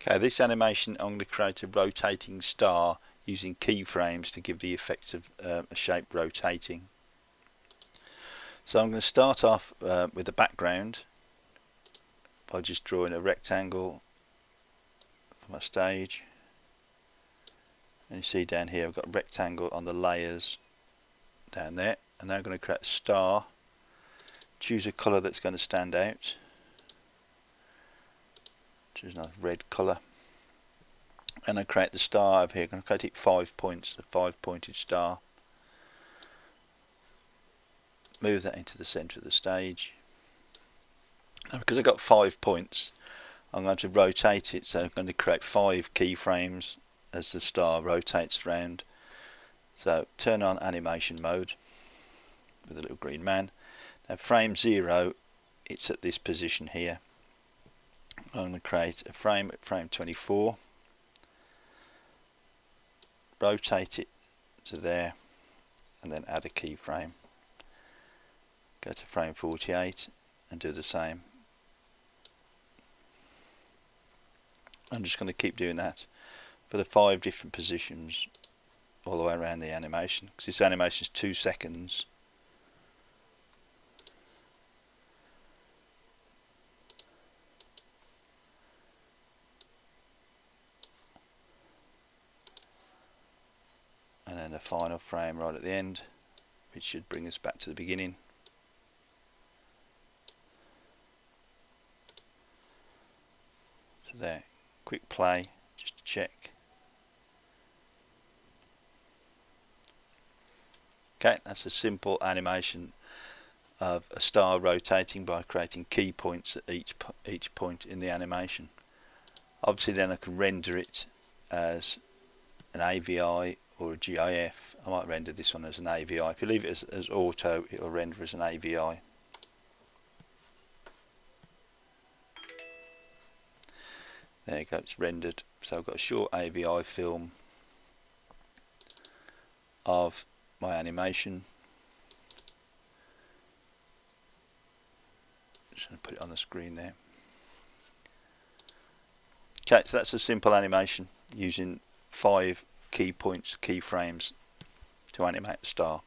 Okay, this animation I'm going to create a rotating star using keyframes to give the effect of a shape rotating. So I'm going to start off with the background by just drawing a rectangle for my stage. And you see down here I've got a rectangle on the layers down there, and now I'm going to create a star. Choose a colour that's going to stand out. Choose a nice red colour, and I create the star over here. I'm going to create it 5 points, a 5-pointed star. Move that into the centre of the stage. Now, because I've got 5 points, I'm going to rotate it, so I'm going to create 5 keyframes as the star rotates around. So turn on animation mode with a little green man. Now frame 0, it's at this position here. I'm going to create a frame at frame 24, rotate it to there, and then add a keyframe. Go to frame 48 and do the same. I'm just going to keep doing that for the 5 different positions all the way around the animation, because this animation is 2 seconds. And then the final frame right at the end, which should bring us back to the beginning. So there, quick play just to check. Okay, that's a simple animation of a star rotating by creating key points at each point in the animation. Obviously then I can render it as an AVI or a GIF. I might render this one as an AVI. If you leave it as auto, it will render as an AVI. There you go, it's rendered. So I've got a short AVI film of my animation. Just going to put it on the screen there. Okay, so that's a simple animation using 5 key points, keyframes to animate a star.